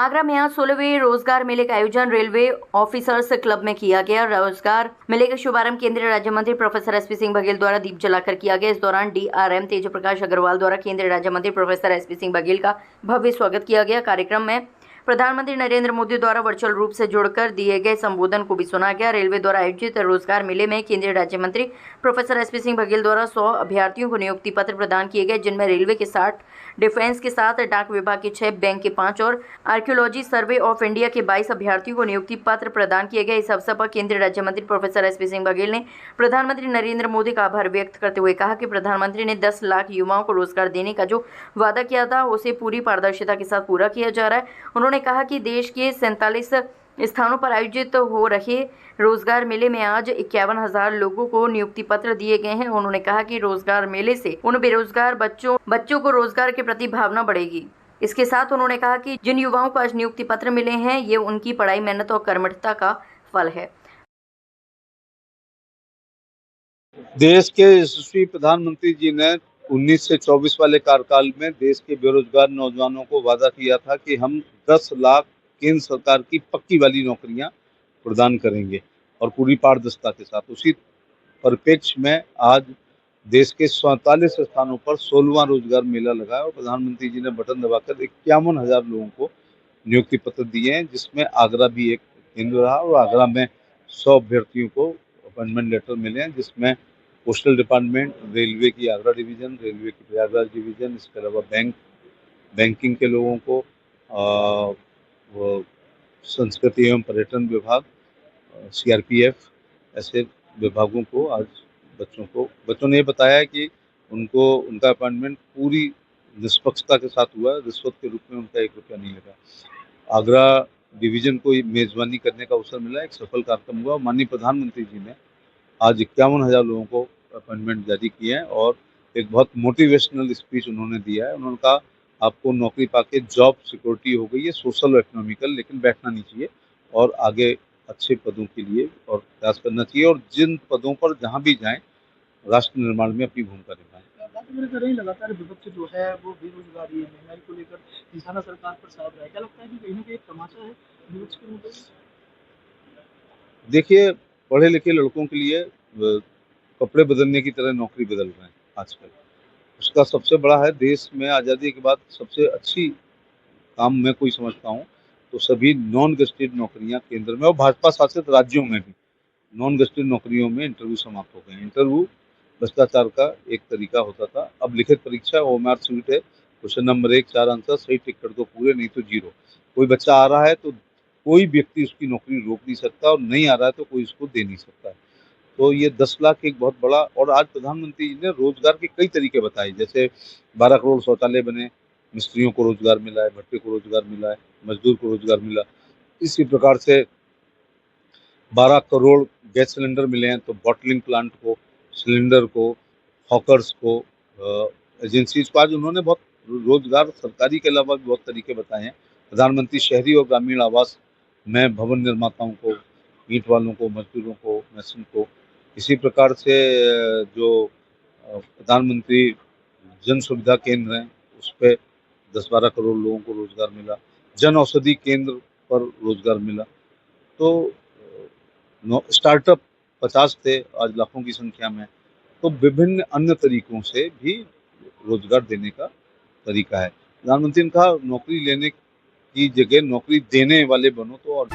आगरा में आज 16वें रोजगार मेले का आयोजन रेलवे ऑफिसर्स क्लब में किया गया। रोजगार मेले का शुभारंभ केंद्रीय राज्य मंत्री प्रोफेसर एसपी सिंह बघेल द्वारा दीप जलाकर किया गया। इस दौरान डीआरएम तेज प्रकाश अग्रवाल द्वारा केंद्रीय राज्य मंत्री प्रोफेसर एसपी सिंह बघेल का भव्य स्वागत किया गया। कार्यक्रम में प्रधानमंत्री नरेंद्र मोदी द्वारा वर्चुअल रूप से जोड़कर दिए गए संबोधन को भी सुना गया। रेलवे द्वारा आयोजित रोजगार मेले में केंद्रीय राज्य मंत्री प्रोफेसर एसपी सिंह बघेल द्वारा 100 अभ्यर्थियों को नियुक्ति पत्र प्रदान किए गए, जिनमें रेलवे के 60, डिफेंस के 7, डाक विभाग के 6, बैंक के 5 और आर्कियोलॉजी सर्वे ऑफ इंडिया के 22 अभ्यर्थियों को नियुक्ति पत्र प्रदान किए गए। इस अवसर पर केंद्रीय राज्य मंत्री प्रोफेसर एसपी सिंह बघेल ने प्रधानमंत्री नरेंद्र मोदी का आभार व्यक्त करते हुए कहा कि प्रधानमंत्री ने 10 लाख युवाओं को रोजगार देने का जो वादा किया था उसे पूरी पारदर्शिता के साथ पूरा किया जा रहा है। उन्होंने कहा कि देश के 47 स्थानों पर आयोजित हो रहे रोजगार मेले में आज 51,000 लोगों को नियुक्ति पत्र दिए गए हैं। उन्होंने कहा कि रोजगार मेले से उन बेरोजगार बच्चों को रोजगार के प्रति भावना बढ़ेगी। इसके साथ उन्होंने कहा कि जिन युवाओं को आज नियुक्ति पत्र मिले हैं, ये उनकी पढ़ाई, मेहनत और कर्मठता का फल है। देश के यशस्वी प्रधानमंत्री जी ने 19 से 24 वाले कार्यकाल में देश के बेरोजगार नौजवानों को वादा किया था कि हम 10 लाख केंद्र सरकार की पक्की वाली नौकरियां प्रदान करेंगे और पूरी पारदर्शिता के साथ। उसी परिप्रेक्ष्य में आज देश के 47 स्थानों पर 16वां रोजगार मेला लगा और प्रधानमंत्री जी ने बटन दबाकर 51,000 लोगों को नियुक्ति पत्र दिए हैं, जिसमें आगरा भी एक केंद्र रहा और आगरा में 100 अभ्यर्थियों को अपॉइंटमेंट लेटर मिले हैं, जिसमें पोस्टल डिपार्टमेंट, रेलवे की आगरा डिवीजन, रेलवे की प्रयागराज डिवीजन, इसके अलावा बैंकिंग के लोगों को, वो संस्कृति एवं पर्यटन विभाग, सीआरपीएफ, ऐसे विभागों को आज बच्चों ने ये बताया कि उनको उनका अपॉइंटमेंट पूरी निष्पक्षता के साथ हुआ। रिश्वत के रूप में उनका 1 रुपया नहीं लगा। आगरा डिवीजन को मेजबानी करने का अवसर मिला, एक सफल कार्यक्रम हुआ। माननीय प्रधानमंत्री जी ने आज 51,000 लोगों को अपॉइंटमेंट जारी किए हैं और एक बहुत मोटिवेशनल स्पीच उन्होंने दिया है। उन्होंने कहा आपको नौकरी पाके जॉब सिक्योरिटी हो गई है, सोशल और इकोनॉमिकल, लेकिन बैठना नहीं चाहिए और आगे अच्छे पदों के लिए और प्रयास करना चाहिए और जिन पदों पर जहां भी जाएं राष्ट्र निर्माण में अपनी भूमिका निभाएं। लगातार विपक्ष जो है वो बेरोजगारी, महंगाई को लेकर निशाना सरकार पर साध रहा है। क्या लगता है कि कहीं ना कहीं एक तमाशा है विपक्ष के मुद्दे? देखिए, पढ़े लिखे लड़कों के लिए कपड़े बदलने की तरह नौकरी बदल रहे हैं आजकल। उसका सबसे बड़ा है, देश में आज़ादी के बाद सबसे अच्छी काम मैं कोई समझता हूँ तो सभी नॉन गजेटेड नौकरियां केंद्र में और भाजपा शासित राज्यों में भी नॉन गजेटेड नौकरियों में इंटरव्यू समाप्त हो गए। इंटरव्यू भ्रष्टाचार का एक तरीका होता था, अब लिखित परीक्षा ओएमआर सीट है, क्वेश्चन नंबर 1 4 आंसर, सही टिक कर दो पूरे, नहीं तो 0। कोई बच्चा आ रहा है तो कोई व्यक्ति उसकी नौकरी रोक नहीं सकता और नहीं आ रहा है तो कोई उसको दे नहीं सकता है। तो ये 10 लाख एक बहुत बड़ा, और आज प्रधानमंत्री जी ने रोजगार के कई तरीके बताए, जैसे 12 करोड़ शौचालय बने, मिस्त्रियों को रोजगार मिला है, भट्टे को रोजगार मिला है, मजदूर को रोजगार मिला। इसी प्रकार से 12 करोड़ गैस सिलेंडर मिले हैं, तो बॉटलिंग प्लांट को, सिलेंडर को, हॉकर्स को, एजेंसीज को आज उन्होंने बहुत रोजगार सरकारी के अलावा भी बहुत तरीके बताए हैं। प्रधानमंत्री शहरी और ग्रामीण आवास में भवन निर्माताओं को, ईंट वालों को, मजदूरों को, मैसन को, इसी प्रकार से जो प्रधानमंत्री जन सुविधा केंद्र हैं उस पर 10-12 करोड़ लोगों को रोजगार मिला। जन औषधि केंद्र पर रोजगार मिला। तो स्टार्टअप 50 थे, आज लाखों की संख्या में। तो विभिन्न अन्य तरीकों से भी रोजगार देने का तरीका है। प्रधानमंत्री ने कहा नौकरी लेने की जगह नौकरी देने वाले बनो तो और